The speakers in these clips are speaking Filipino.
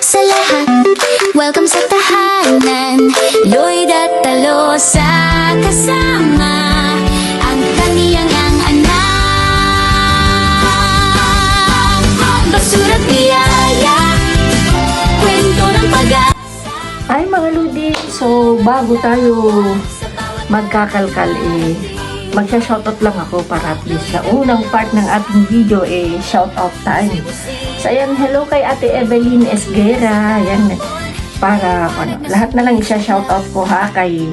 sa lahat. Welcome sa tahanan, Lloyd at Talosa kasama ang kaniyang ang anak. Basura't biyaya, kwento ng pag-asa. Ay mga Ludi, so bago tayo magkakalkal magsha-shoutout lang ako para at least sa unang part ng ating video shoutout time. So ayan, hello kay Ate Evelyn Esguera, ayan, para lahat na lang isha-shoutout ko ha, kay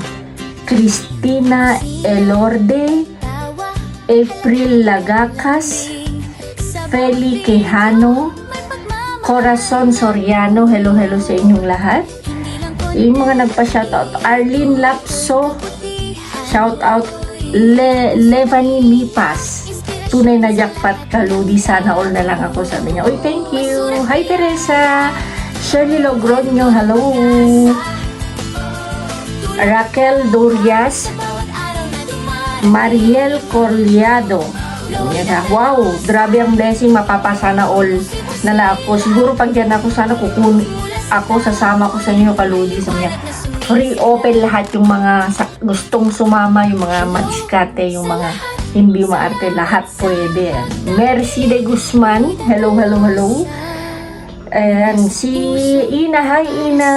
Cristina Elorde, April Lagacas, Feli Quejano, Corazon Soriano, hello sa inyong lahat. Yung mga nagpa-shoutout, Arlene Lapso, shoutout, Levani Mipas, tunay na jackpot kaludi, sana all na lang ako, sabi niya. Uy, thank you. Hi Teresa, Shirley Logroño, hello. Raquel Durias, Mariel Corliado, wow, grabe ang blessing, mapapasana all na lang ako. Siguro pag yan ako, sana sasama ko sa inyo kaludi, sabi niya. Free open lahat, yung mga gustong sumama, yung mga madiskate, yung mga hindi maarte, lahat pwede. Mercy de Guzman, hello. And si Ina, hi Ina.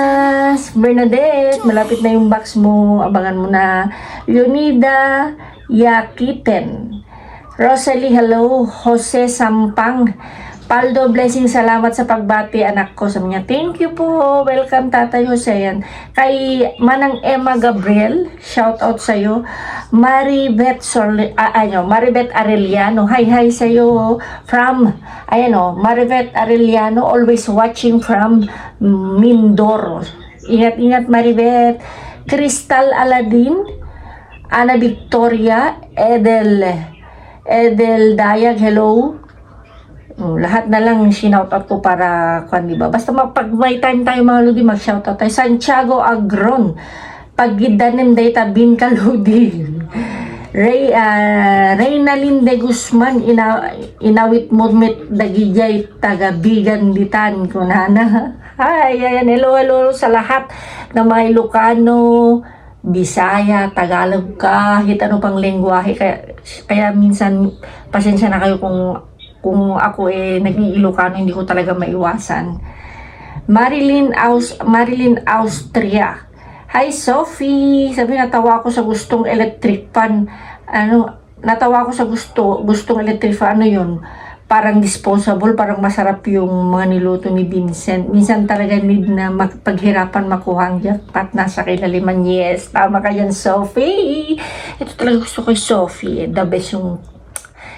Bernadette, malapit na yung box mo, abangan mo na. Leonida Yakiten, Rosalie, hello. Jose Sampang, Paldo, blessing, salamat sa pagbati anak ko, sabi niya. Thank you po, welcome Tatay Jose. Yan. Kay Manang Emma Gabriel, shout out sa iyo. Maribeth Arellano, hi sa iyo from Maribeth Arellano, always watching from Mindoro. Ingat Maribeth. Crystal Aladin, Ana Victoria, Edel Dayag, hello. Lahat na lang sinoutout ko para diba? Basta pag may time tayo mga Ludi, mag-shoutout tayo. Santiago Agron, Paggidanem data bin kaludi. Reynalyn de Guzman, inawit murmit dagijay tagabigan ditan ko nana. Hi, ayan, hello sa lahat ng mga Ilocano, Bisaya, Tagalog, kahit ano pang lengguwahe. Kaya minsan pasensya na kayo kung ako nag-iilocano, hindi ko talaga maiwasan. Marilyn Austria, hi Sophie, sabi natawa ako sa gustong electric fan. Natawa ako sa gustong electric fan, yun? Parang disposable, parang masarap yung mga niluto ni Vincent. Minsan talaga need na paghirapan makuha ang jackpot, nasa kilaliman. Yes, tama ka yan Sophie. Ito talaga gusto ko kay Sophie, the best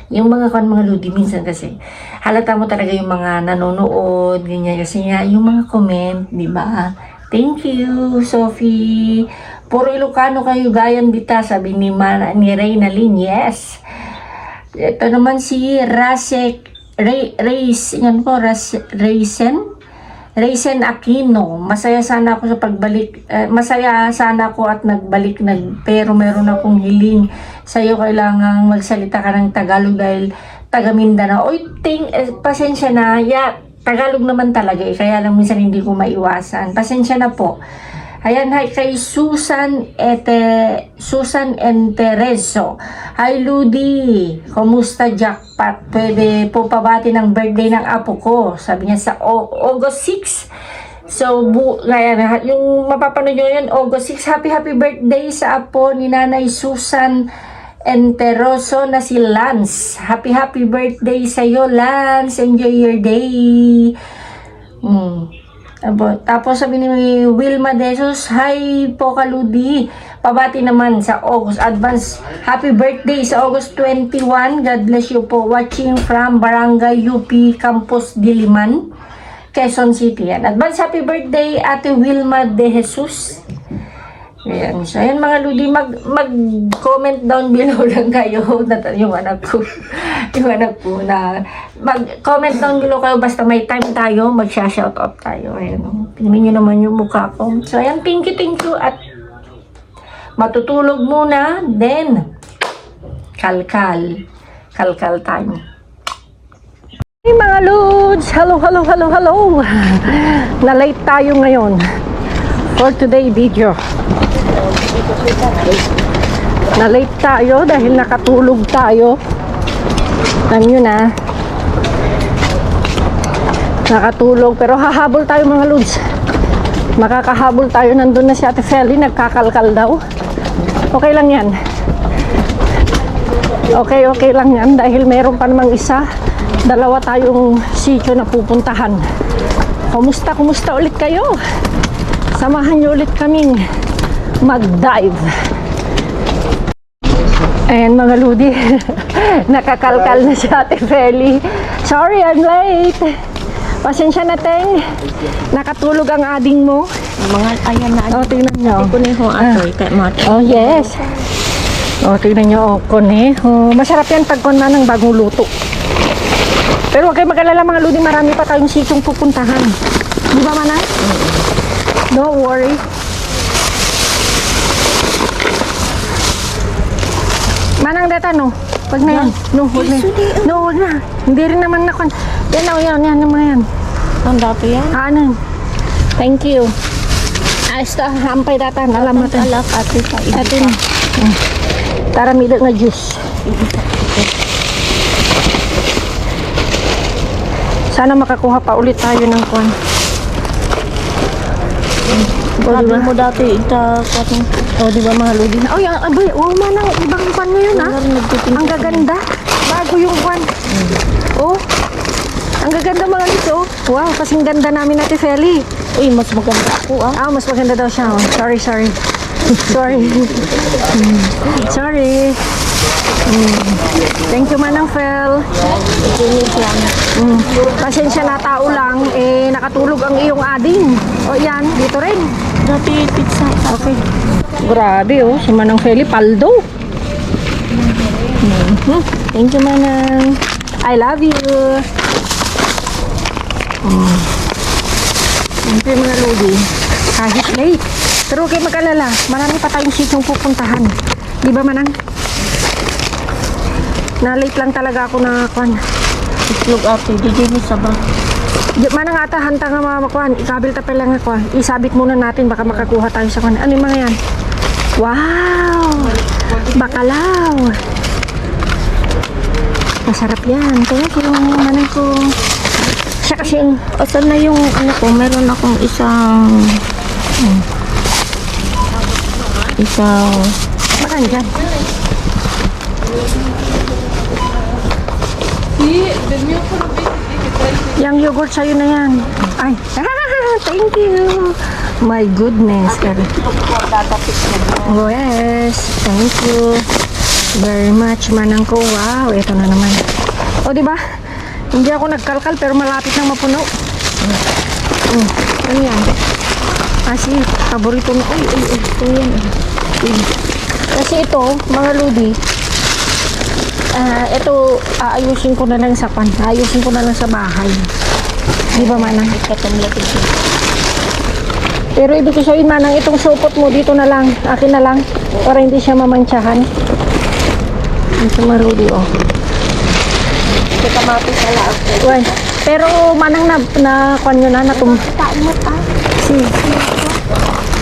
yung mga Ludi, minsan kasi halata mo talaga yung mga nanonood, ganyan, kasi nga yung mga comment, di ba? Thank you, Sophie. Puro Ilocano kayo, gayam dita, sabi ni Reynalyn. Yes. Ito naman si Raisin Aquino, masaya sana ako sa pagbalik, masaya sana ako at nagbalik pero meron akong hiling sa'yo, kailangang magsalita ka ng Tagalog dahil taga Mindanao. Oy, pasensya na, Tagalog naman talaga kaya lang minsan hindi ko maiwasan, pasensya na po. Ayan, hi kay Susan Enterezo. Hi Ludi, kumusta jackpot? Pwede po pabati ng birthday ng apo ko, sabi niya sa August 6. So, yung mapapanood nyo yan, August 6. Happy birthday sa apo ni Nanay Susan Enteroso na si Lance. Happy birthday sa iyo, Lance. Enjoy your day. Tapos sabi ni Wilma Desos, hi po Kaludi, pabati naman sa August advance happy birthday sa August 21. God bless you po, watching from Barangay UP Campus Diliman, Quezon City. Yan, advance happy birthday Ate Wilma De Jesus. Ayan, so ayan mga Ludi, mag-comment down below lang kayo yung anak ko na mag-comment down below kayo, basta may time tayo, mag-shoutout tayo. Ayan, tingnan nyo naman yung mukha ko. So ayan, thank you at matutulog muna, then kalkal time. Hey mga Lods! Hello, hello, hello, hello! Na-late tayo ngayon for today video. Na-late tayo dahil nakatulog tayo. Alam nyo na. Nakatulog pero hahabol tayo mga Lods. Makakahabol tayo. Nandun na si Ate Feli, nagkakalkal daw. Okay lang yan. Okay lang yan dahil meron pa namang isa. Dalawa tayong sitio na pupuntahan. Kumusta ulit kayo? Samahan niyo ulit kaming mag-dive. Ayan mga Ludi. Nakakalkal na si Ate Feli. Sorry, I'm late. Pasensya na, Teng. Nakatulog ang ading mo. Mga ayan na. O, tingnan nyo. Kuneho atoy kay mate. Oh, yes. O, tingnan nyo. O, kuneho. Masarap yan pag kunma ng bagong luto. Pero huwag kayo mag-alala mga Ludi, marami pa tayong sityong pupuntahan. Di ba, Manang? Don't worry. Manang, deta, no? Wag na yan. No, wag na. No, wag na. Hindi rin naman na. Yan, yan, mga yan. Ang dato yan. Ano? Thank you. Ayos ta, hampay data. Alam mo ito. Alak ate pa. Ito na. Tara, midak na juice. Sana makakuha pa ulit tayo ng kwan. Sabi mo dati ita katong O, di ba mga Ludi? Oh, yan. Abay, manang ibang kwan ngayon, ha? Ang gaganda. Bago yung kwan. Oh, ang gaganda mga Ludi, oh. Wow, kasing ganda namin Ate Feli. uy, mas maganda ako ah. Ah, mas maganda daw siya, oh. Sorry. Sorry. Sorry. Thank you, Manang Fel. Kinis lang. Pasensya na tao lang, eh, nakatulog ang iyong ading. O, yan, dito rin. Dati pizza. Okay. Grabe, oh. Si Manang Feli, paldo. Thank you, Manang. I love you. Siyempre, mga Lodi, kahit late. Pero huwag kayo mag-alala, marami pa tayong sityong pupuntahan. Di ba, Manang? Na-late lang talaga ako na kwan. Itlog ate. Di mo sabah. Di Manang ata, hanta nga mga kwan. Ikabil ta pala nga kwan. Isabit muna natin, baka makakuha tayo sa kwan. Ano yung mga yan? Wow! Bakalaw! Masarap yan. Kaya yung Manang ko. Siya kasi Asan na yung ano ko? Meron akong isang makan dyan. Yang yogurt sa'yo na yan. Ay, thank you. My goodness. Oh, yes. Thank you very much, Manang ko. Wow, ito na naman. O, di ba? Hindi ako nagkalkal pero malapit nang mapuno. Ano yan? Kasi, paborito na. Uy. Ito yan. Kasi ito, mga Ludi, ito, aayusin ko na lang sa pan. Aayusin ko na lang sa bahay. Di ba, Manang? Pero ibig ko sabihin, Manang, itong supot mo dito na lang. Akin na lang. Para hindi siya mamantsahan. Ito, mga Ludi, oh. Ito kamatis sa laot. Uy, pero Manang na kwan nyo na Taimot ah.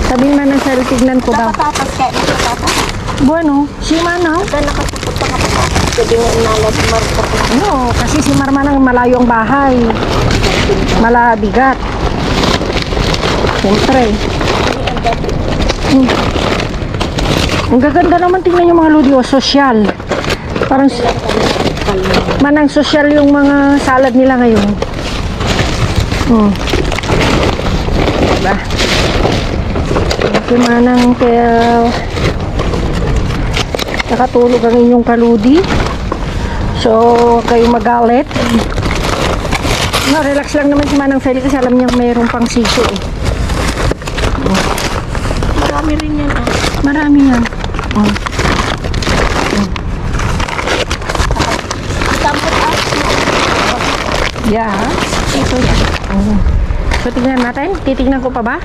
sabihin Manang sa tignan ko daw. Patatas kaya patatas. Bueno, si Manang. Ito nakatupot ka patatas. Sabi nga inalat marko. Ano, kasi si Manang malayo ang bahay. Malabigat. Siyempre. Ang gaganda naman tingnan yung mga Ludi, oh, sosyal. Parang Manang sosyal yung mga salad nila ngayon. Diba? Okay, Manang Tel. Nakatulog ang inyong kaludi. So, kayo magalit. No, relax lang naman si Manang Feli kasi alam niya mayroong pang sisyo eh. Marami rin yan ah. Marami yan. Tampot ah. Yeah. Ito yan. So, tignan natin. Titignan ko pa ba?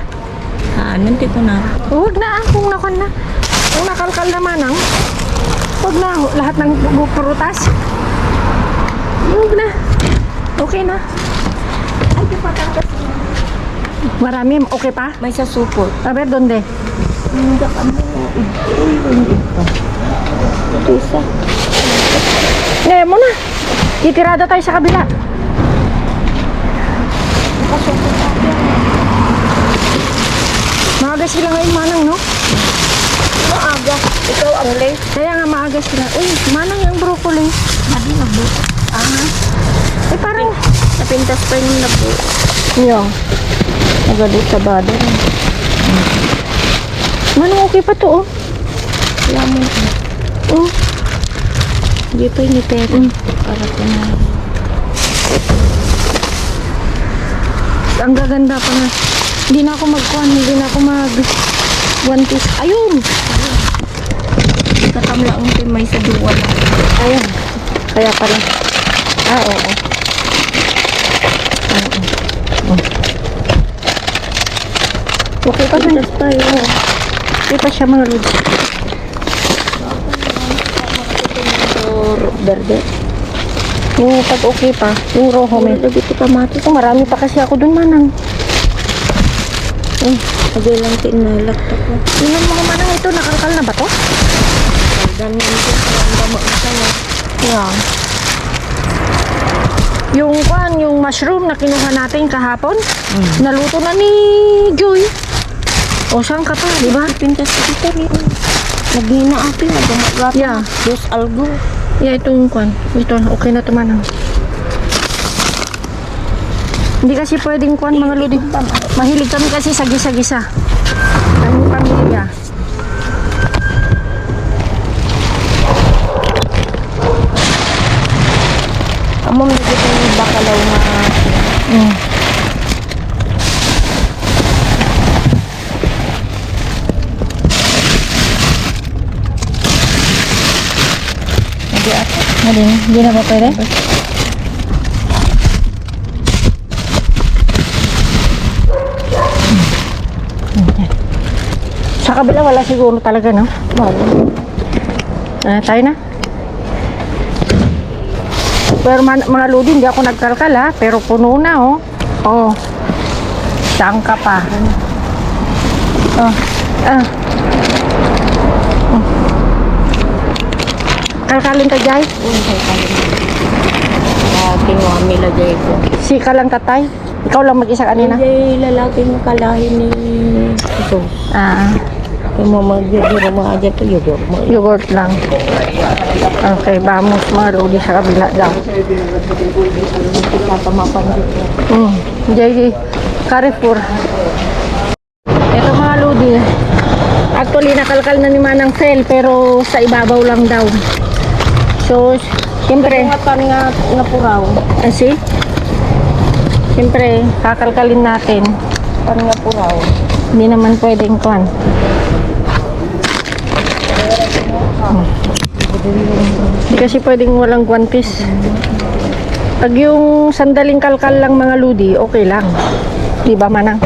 Nandito na. Huwag na. Kung nakon na. Kung nakalkal na Manang. Huwag na. Lahat ng prutas. Huwag na. Okay. okay na. Ay, di patatas. Marami, okay pa? May sasupot. A ver, donde? Hindi ka mo. Uy, hindi pa. Ito isa. Ngayon mo na. Titirada tayo sa kabila. Nakasupot ako. Maaga sila ngayon, Manang, no? Maaga. Ikaw ang late. Kaya nga maaga sila. Uy, Manang, yung broccoli. Hindi nabuo. Eh, parang... Napintas pa yung nabuo. Yung. Nagalit sa bado. Manang, okay pa to, oh. Wala mo. Oh. Hindi pa inipero. Para ko na. Ang gaganda pa na. Hindi na ako magkuhan, hindi na ako one piece. Ayun! Katamla ang may sa duwa. Ayun. Kaya pala. Ah, oo. Okay pa siya. Pintas pa yun. Okay pa siya, mga Lord. Or berde. Yung pag okay pa, yung roho may. Lagi ito kamatis. Ito, marami pa kasi ako dun, Manang. Lagi lang tinalakta ko. Tingnan mo naman ito, nakalkal na ba to? Dami ito. Ang dama ko sa'yo. Yeah. Yung kwan, yung mushroom na kinuha natin kahapon, naluto na ni Joy. O, saan ka pa, di ba? Pintas ko dito rin. Naghina ako. Nagamagat. Yeah. Dos algo. Yeah, ito yung kwan. Ito, okay na ito, Manang. Hindi kasi pwedeng kwan, mga lodi. Mahilig kami kasi sa gisa-gisa. Ang pamilya. Amo may dito yung bakalaw na. Hindi na ba pwede? Sa kabila wala siguro talaga, no? Tayo na. Pero mga lodi, hindi ako nagkalkal, ha? Pero puno na, oh. Oh. Saan ka pa? Oh. Ah. Oh. Kalkalin ka, Jai? Kinuha nila dyan ko. Sika lang tatay. Ikaw lang mag-isa kanina. Hindi lalaki mo kalahin ni ito. Ah, Yung mga mga dyan ko yugok mo. yogurt lang. Okay, vamos mga lodi sa kabila daw. Tatamapan dito. Jai, Carrefour. Ito mga lodi. Actually, nakalkal na ni Manang Fel, pero sa ibabaw lang daw. So, siyempre, nga puraw. asi? Siyempre, kakalkalin natin. Pan nga puraw. Hindi naman pwedeng kwan. Hindi kasi pwedeng walang guantes. Pag yung sandaling kalkal lang mga ludi, okay lang. Di ba, Manang?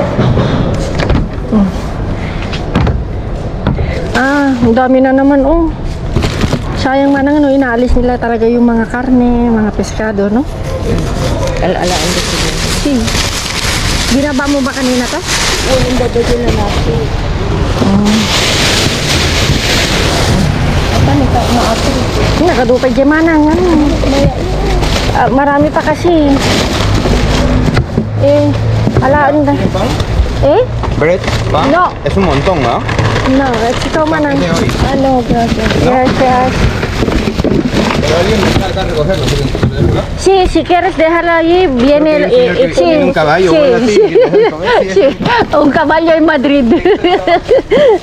Ang dami na naman, oh. Sayang, Manang, no, inaalis nila talaga yung mga karne, mga pescado, no? Alalaan dito. Si. Binaba mo ba kanina to? Uling dadado na natin. Apa nih kak maaf. Nakadupay dyan, Manang. Ano? Marami pa kasi. Alaan na. ¿Bread? ¿Va? No. Es un montón, ¿no? No, ikaw, Manang. Tiene hoy. Ano, gracias. Gracias. Pero alguien me está acá a recogerlo. Sí, si quieres dejarla allí, viene Creo que el señor que tiene un caballo, sí, bueno, así, sí, que no se come, sí. sí. Un caballo en Madrid.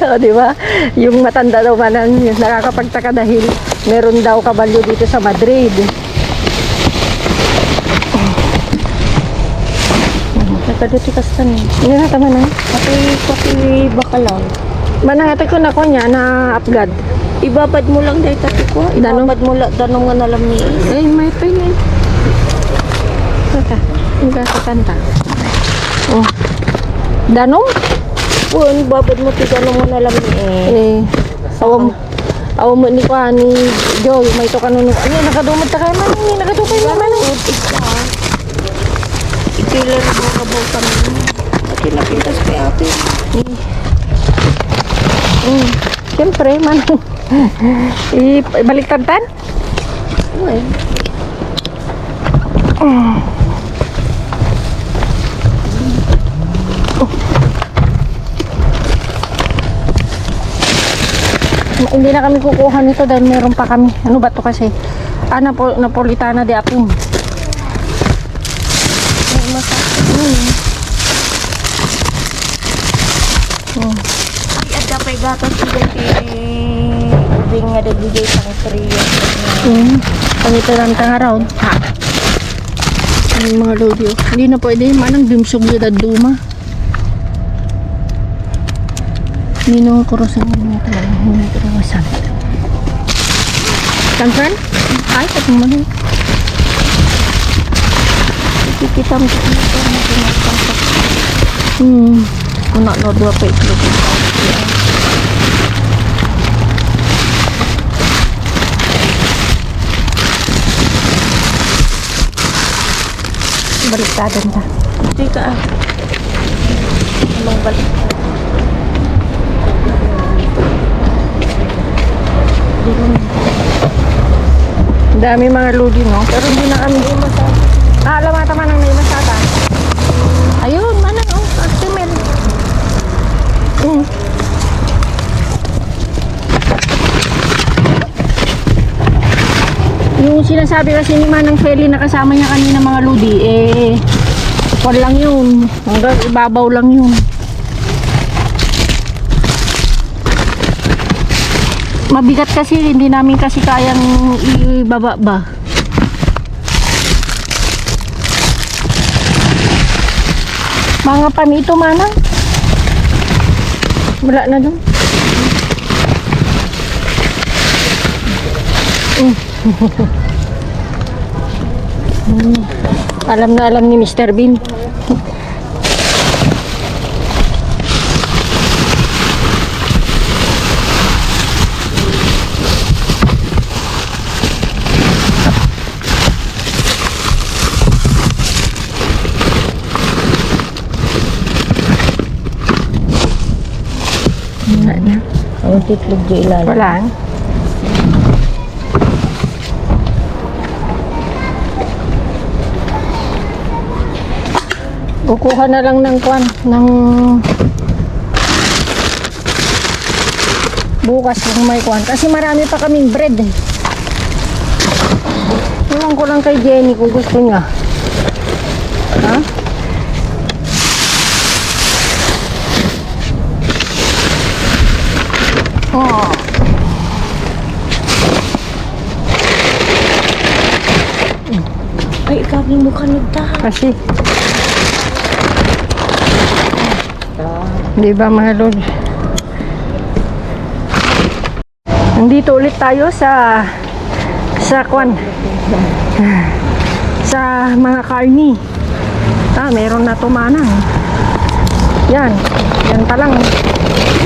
O, di ba? Yung matanda daw, Manang, nakakapagtaka dahil meron daw kabalyo dito sa Madrid. Nagkadutikas ka niya. Hindi na tama na. Pati bakalaw. Manang, ito ko na ko niya na upgrade. Ibabad mo lang dahil tati ko. Danong? Ibabad mo lang. Danong nga nalam ni Eh, may pin eh. Saka, hindi ka kanta. Oh. Danong? Oo, ibabad mo ti danong nga nalam ni Awam mo ni kwa ni Joy, may to kanunong. Ano, nakadumod ta kayo man, nakadumod kayo man. Killer baw kami. Pati napintas kay ate. Siyempre, manong. Ibaliktad tan? Uy. Hindi na kami kukuha nito dahil meron pa kami. Ano ba to kasi? Napolitana de apong. At kapay gatas sila ubing nga nagbigay pang 3 years. Pangito lang tangaraw. Ha? Ang mga lodi. Hindi na pwede. Manang bimsog yun at duma. Hindi na kurusan mo talaga. Hindi na kurusan. Kansan? Ay, katong mali. Kita mo sa ito na pinagpangsak. Kuna na dua pa ito. Baliktadan ta. Hindi ka ah. Anong balik? Dami mga lodi, no? Pero hindi na kami masata. Alam mo naman ang may masata. Ayun, manang, oh, customer. Yung sinasabi kasi ni Manang Feli na kasama niya kanina mga lodi, kwan lang yun. Hanggang ibabaw lang yun. Mabigat kasi, hindi namin kasi kayang ibaba ba. Mga pamito, Manang. Wala na dun. Alam na alam ni Mr. Bean. Wala na. Ang titlog di ilalim. Wala. Kukuha na lang ng kwan, ng bukas kung may kwan. Kasi marami pa kaming bread eh. Iwan ko lang kay Jenny kung gusto niya. Ha? Oh. Ay, ikabi mo ka nagtahan. Kasi di ba mga lord? Nandito ulit tayo sa kwan, sa mga karni. Meron na tumanang. Yan pa lang.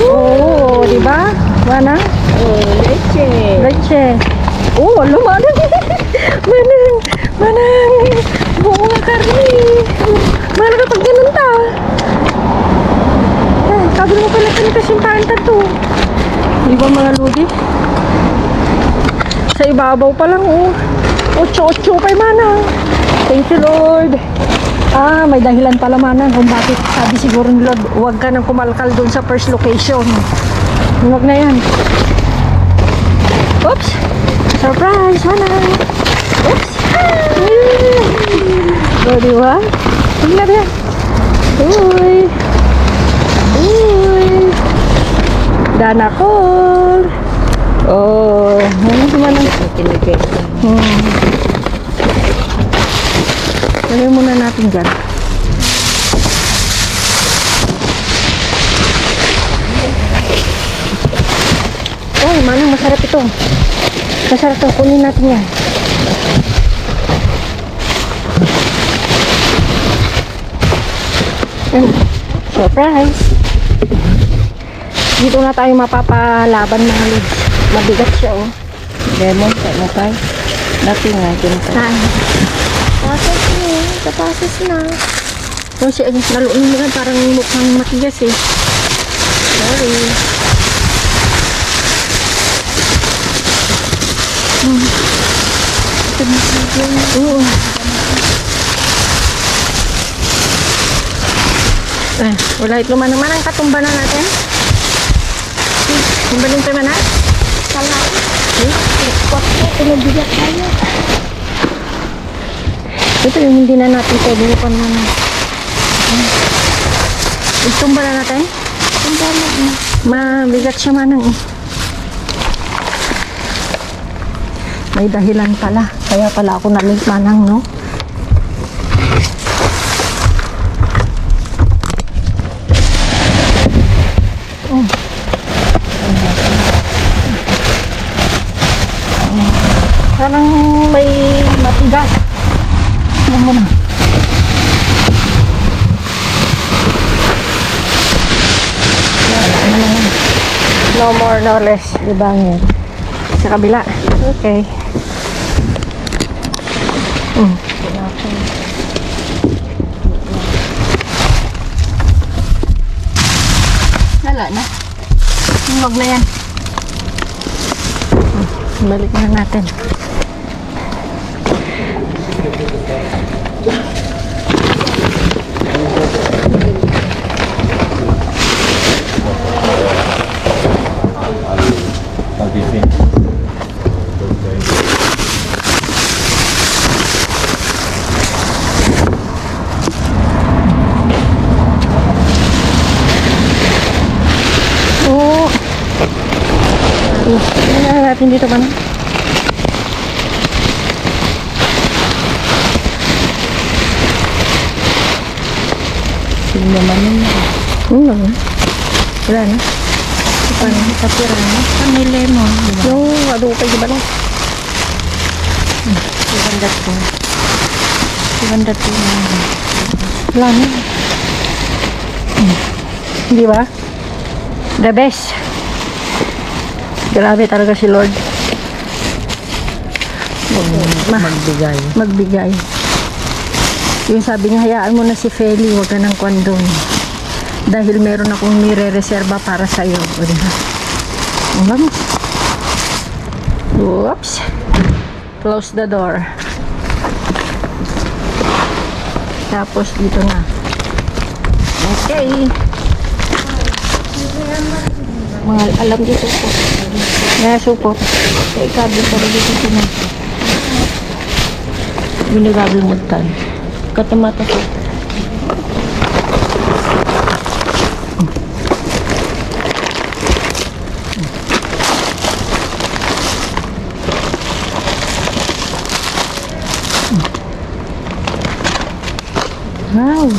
Oo, di ba? Manang? Oh, leche. Oh, lumanang. Manang. Buo nga karni. Manang kapag ganun ta. Sabi mo pala ka nakasimtahan ka to. Di ba mga lodi? Sa ibabaw pa lang, oh. 8-8 pa yung Manang. Thank you, Lord. May dahilan pala Manang kung bakit sabi siguro ni Lord, huwag ka nang kumalkal doon sa first location. Huwag na yan. Oops! Surprise, Manang! Oops! O, diba? Tingnan yan. Uy! Dana call. Oh, ano naman ang kinigay. Lagay muna natin dyan. Ay, Manang, masarap ito. Masarap ito. Kunin natin yan. Surprise! Dito na tayo mapapalaban mga lods. Mabigat siya, oh. Lemon, na tayo. Dati nga, dyan tayo. Tapos na. Kasi naluin mo nga parang mukhang matigas eh. Sorry. Oo. Wala ito manang katumba na natin. Kumbaling pa man na. Salah. Kuatnya pinabigat tayo. Ito yung hindi na natin pwede na pa naman. Itumba na natin. Tumba na. Mabigat siya manang eh. May dahilan pala. Kaya pala ako nalig manang, no? Parang may matigas. Ano mo na? No more, no less. Diba ngayon? Sa kabila. Okay. Wala na. Huwag na yan. Balik na natin. Oh. Ano natin dito ba na? Sino naman yun? Wala na. Paano tapira na? May lemon. Yung adupay di ba no? 700 po. Wala na. Di ba? The best. Grabe talaga si Lord. Magbigay. Yung sabi niya, hayaan mo na si Feli, huwag ka ng kwandong. Dahil meron akong nire-reserva para sa'yo. O, diba? Vamos. Oops. Close the door. Tapos dito na. Okay. Mga alam dito po. Kaya support. Kaya ikabi pa rin dito po na. Binigabal mo tayo. Katamata po. Wow.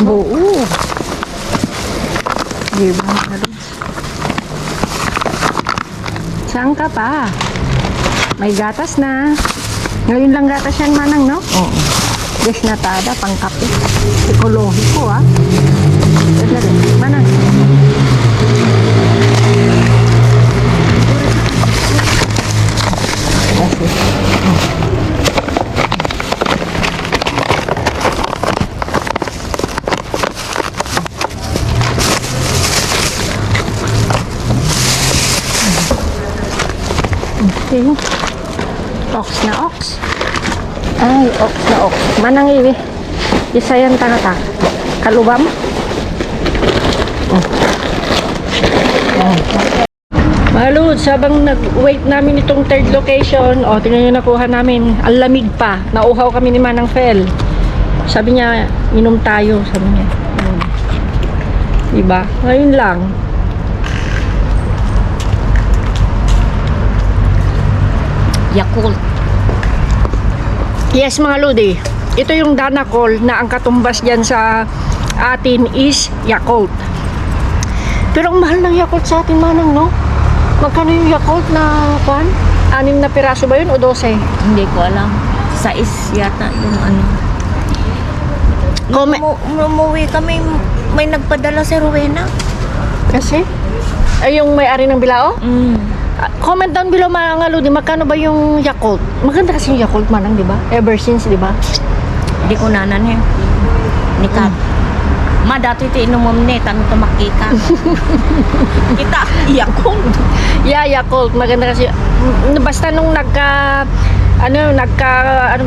Buo. Diba? Saan ka pa? May gatas na. Ngayon lang gatas yan, manang, no? Oo. Desnatada, pang kape. Ekologiko, ah. Manang. Okay. Ox na ox. Ay, ox na ox. Manang iwi. Isa yan tangata. Kalubam. Malud, sabang nag-wait namin itong third location, o tingnan nyo nakuha namin, ang lamig pa, nauhaw kami ni Manang Fel. Sabi niya, inom tayo, sabi niya. Diba? Ngayon lang. Yakult. Yes mga Ludi, ito yung Danacol na ang katumbas dyan sa atin is Yakult. Pero ang mahal ng Yakult sa atin, Manang, no? Magkano yung Yakult na kwan? 6 na piraso ba yun o 12? Hindi ko alam. 6 yata yung ano. Umuwi kami, may nagpadala si Rowena. Kasi? Ay, yung may-ari ng Bilao? Comment down below mga Lodi, magkano ba yung Yakult? Maganda kasi yung Yakult manang, di ba? Ever since, di ba? Hindi ko nanan eh. Nikat. Ma, dati ito inumom ni, tanong tumakika. Kita, iyak ko. Yeah, Yakult. Maganda kasi. Basta nung ano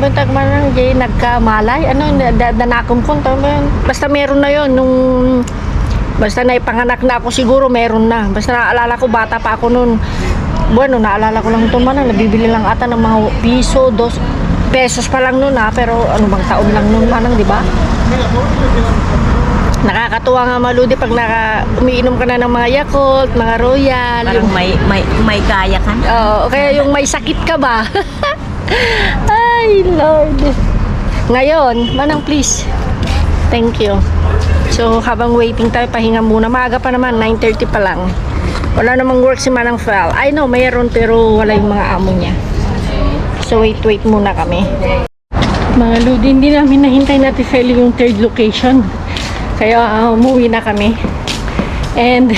ba yung tag manang, nagkamalay, danakom ko, basta meron na yon nung, basta naipanganak na ako siguro, meron na. Basta naalala ko, bata pa ako nun. Bueno, naalala ko lang ito manang, nabibili lang ata ng mga piso, 2 pesos pa lang nun pero ano bang taon lang nun manang, di ba? Nakakatuwa nga Maludi pag umiinom ka na ng mga Yakult, mga Royal. Parang may gaya ka na. Oo, kaya yung may sakit ka ba? Ay, Lord. Ngayon, manang please. Thank you. So, habang waiting tayo, pahinga muna. Maaga pa naman, 9:30 pa lang. Wala namang work si Manang Fel. I know, mayroon pero wala yung mga amo niya. So, wait muna kami. Mga Ludi, hindi namin nahintay natin Fel yung third location. Kaya umuwi na kami. And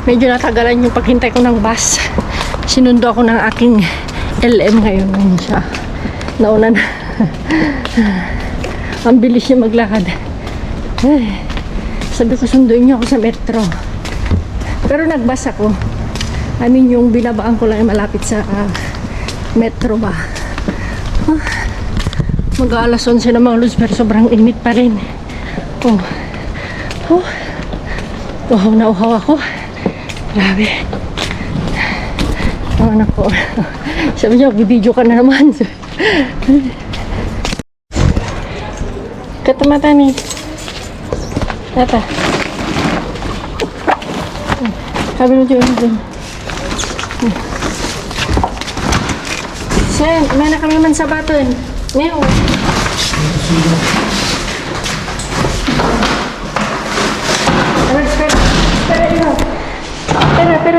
medyo natagalan yung paghintay ko ng bus. Sinundo ako ng aking LM ngayon. Ngayon siya. Nauna na. Ang bilis niya maglakad. Ay, sabi ko sunduin niyo ako sa metro. Pero nagbus ako. I mean yung binabaan ko lang ay malapit sa metro ba. Mag-aalas 11 na mga Luz pero sobrang init pa rin. Uhaw na uhaw ako. Grabe. Ang anak ko. Sabi niya, video ka na naman. Katamata ni. Tata. Sabi mo dyan. Sen, may na kami man sa baton. Meron.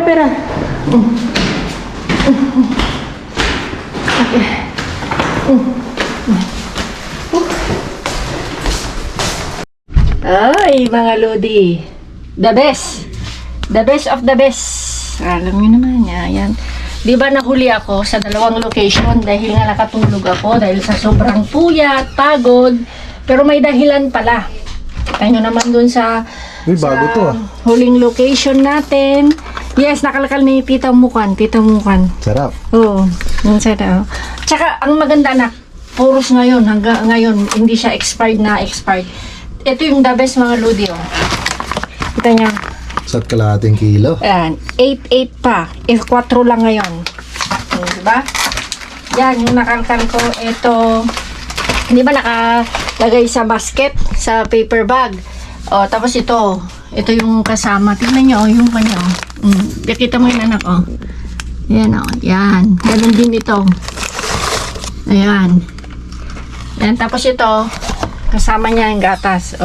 Pera. Okay. Ay, mga Lodi. The best. The best of the best. Alam niyo naman, yan. Di ba nahuli ako sa 2 location dahil nga nakatulog ako dahil sa sobrang puyat, pagod. Pero may dahilan pala. Kita nyo naman dun sa bago to huling location natin. Yes, nakalakal ni Tita Mukan. Sarap. Oo, yung sarap. Tsaka, ang maganda na, puros ngayon, hanggang ngayon, hindi siya expired. Ito yung the best mga Lodi, oh. Kita niya. Sa kalahating kilo. Ayan, 8 pa. 4 lang ngayon. Diba? Yan, yung nakalkal ko, ito, hindi ba nakalagay sa basket, sa paper bag. O, tapos ito yung kasama. Tingnan nyo, yung kanya, Kita mo yung anak, Yan, yan. Ganun din ito. Ayan. Yan, tapos ito, kasama niya yung gatas,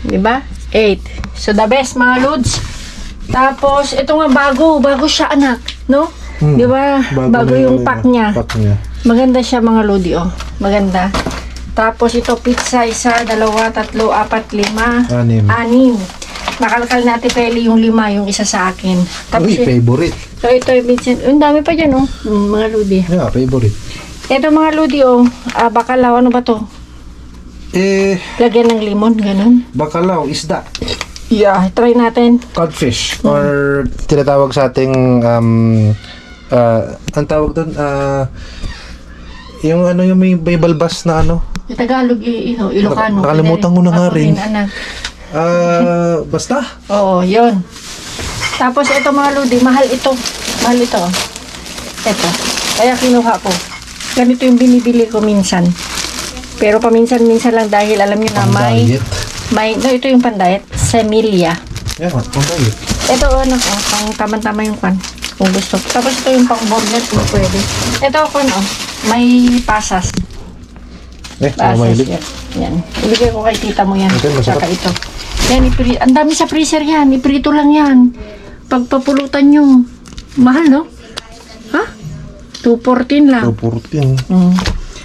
Diba? 8. So, the best, mga Lods. Tapos, ito nga, bago siya, anak, no? Diba? Bago yung pack niya. Maganda siya, mga Lodi, Maganda. Tapos, ito, pizza, 1, 2, 3, 4, 5, 6. Nakalkal natin Peli yung 5, yung isa sa akin. Tapos, favorite. So, ito, Vincent. Ang dami pa dyan, mga Lodi. Yeah, favorite. Ito, mga Lodi, bakalaw, ano ba to? Lagyan ng limon, ganun. Bakalaw, isda. Yeah, try natin. Codfish. Or tinatawag sa ating ang tawag doon yung yung may balbas na Yung Tagalog, Ilocano. Nakalimutan ko na nga rin. Basta. Oo, yun. Tapos ito mga Lodi, mahal ito. Ito. Kaya kinuha ko. Ganito yung binibili ko minsan. Pero paminsan-minsan lang dahil alam nyo na ito yung pandayet. Semilia. Yeah, pandayet. Ito pang tama-tama yung pan. Kung gusto. Tapos ito yung pang bonnet kung pwede. Ito may pasas. Mahilig. Yan. Ibigay ko kay tita mo yan. Okay, Saka ito. Yan, ang dami sa freezer yan. Iprito lang yan. Pagpapulutan nyo. Mahal, no? Ha? 214 lang. 214.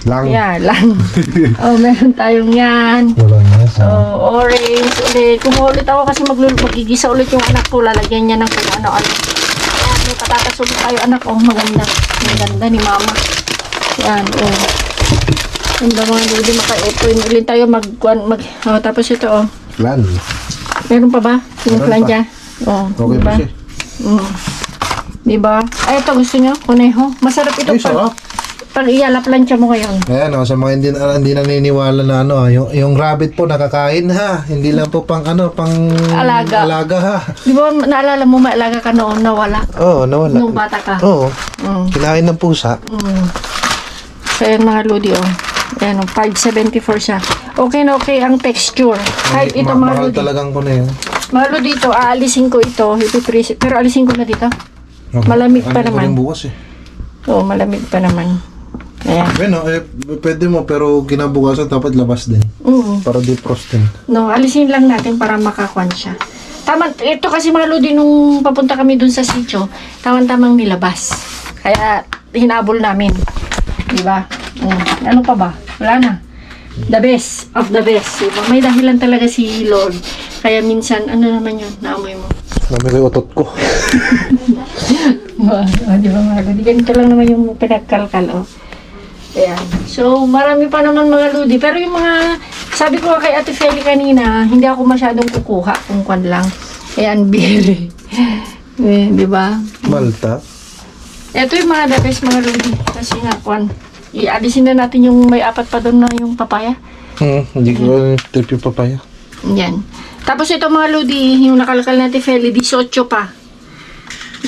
Lang. Yeah, lang. Meron tayong yan. Wala na. Orange ulit. Kung ulit ako kasi magigisa ulit yung anak ko. Lalagyan niya ng kung ano-ano. patatas ulit tayo, anak. Oh, maganda. Maganda ni mama. Yan, oh. Ganda mga lodi, maka-open. Ulit tayo oh, tapos ito, oh. Plan. Meron pa ba? Yung Meron plancha? Oh, Okay diba? pa siya. Diba? Ay, ito gusto nyo? Kuneho. Masarap ito Ay, sarap. pag iyala plancha mo ngayon. Ayan, sa mga hindi naniniwala na yung rabbit po nakakain ha. Hindi lang po pang Alaga. ha. Di ba naalala mo maalaga ka noon na wala? Oo, nawala. Nung bata ka? Oo. Mm. Kinain ng pusa. So, yan mga lodi, oh. Ayan, oh, 574 siya. Okay na okay ang texture. Kahit ito mga mahal lodi. talagang ko na yun. Mga lodi ito, aalisin ko ito. Ipipreset. Pero alisin ko na dito. Malamig pa Ano ko rin naman. bukas eh. Oo, malamig pa naman. Ayan. Bueno, pwede mo pero kinabukasan dapat labas din. Para defrost din. No, alisin lang natin para makakuan siya. Tama, ito kasi mga lodi nung papunta kami dun sa sitio, tamang nilabas. Kaya hinabol namin. Diba? Ano pa ba? Wala na. The best of the best. Diba? May dahilan talaga si Lord. Kaya minsan, ano naman yun? Naamoy mo. Nami ko yung otot ko. Di ba mga lodi? Ganito lang naman yung pinagkalkal. Oh. Ayan. So, marami pa naman mga lodi. Pero yung mga, sabi ko nga kay Ate Feli kanina, hindi ako masyadong kukuha kung kwan lang. Ayan, bili. Di ba? Malta. Ito yung mga the best mga lodi. Kasi nga, kwan. Ialisin na natin yung may apat pa doon na yung papaya. Hindi ko trip yung papaya. Yan. Tapos ito mga lodi, yung nakalakal natin Feli, 18 pa.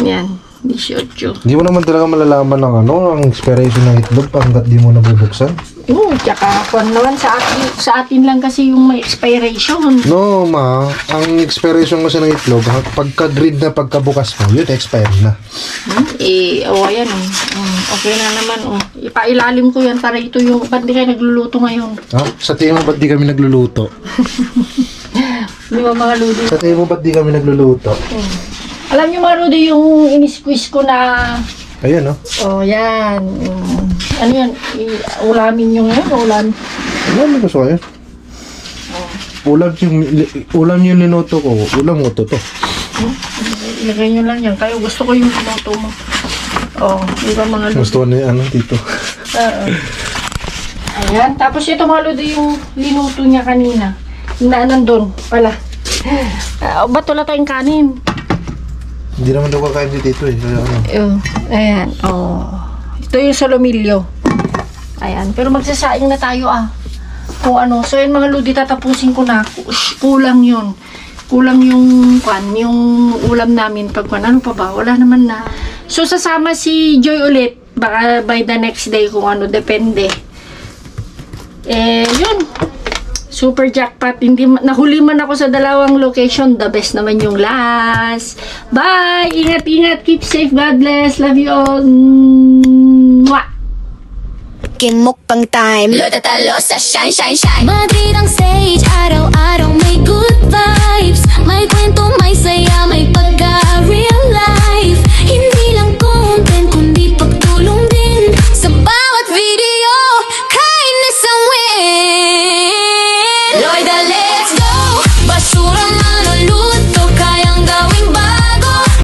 Yan. 18. Hindi mo naman talaga malalaman ng ang expiration ng itlog hanggat di mo nabubuksan. Tsaka kwan naman sa atin lang kasi yung may expiration. No, ma. Ang expiration kasi ng itlog, pagka-green na pagkabukas mo, yun, expire na. Ayan okay na naman, Ipailalim ko yan para ito yung, ba't di kayo nagluluto ngayon? Ha? Sa tingin mo ba't di kami nagluluto? Di ba mga lodi? Sa tingin mo ba't di kami nagluluto? Alam niyo mga lodi, yung in-squeeze ko na, Ayan, no? yan. Ano yan? Ulamin nyo ngayon, ulam. Ano gusto kayo? Ulam yung linuto ko. Ulam mo to. Ilagay nyo lang yan. Kayo gusto ko yung pinuto mo. Di ba mga lodi? Gusto ko na dito. Ayan. Tapos ito mga lodi yung linuto niya kanina. Na nandun pala. Ba't wala tayong kanin? Hindi naman daw kakain dito eh. Kaya ano. Ayan. Ito yung solomilyo. Ayan. Pero magsasaing na tayo Kung ano. So yun mga lodi, tatapusin ko na. Kulang yun. Kulang yung ulam namin pag ano pa ba? Wala naman na. So sasama si Joy ulit. Baka by the next day kung ano. Depende. Yun. Super jackpot. Nahuli man ako sa dalawang location. The best naman yung last. Bye! Ingat-ingat. Keep safe. God bless. Love you all. Mwah! Kinmukbang time. Lo tatalo sa shine, shine, shine. Madrid ang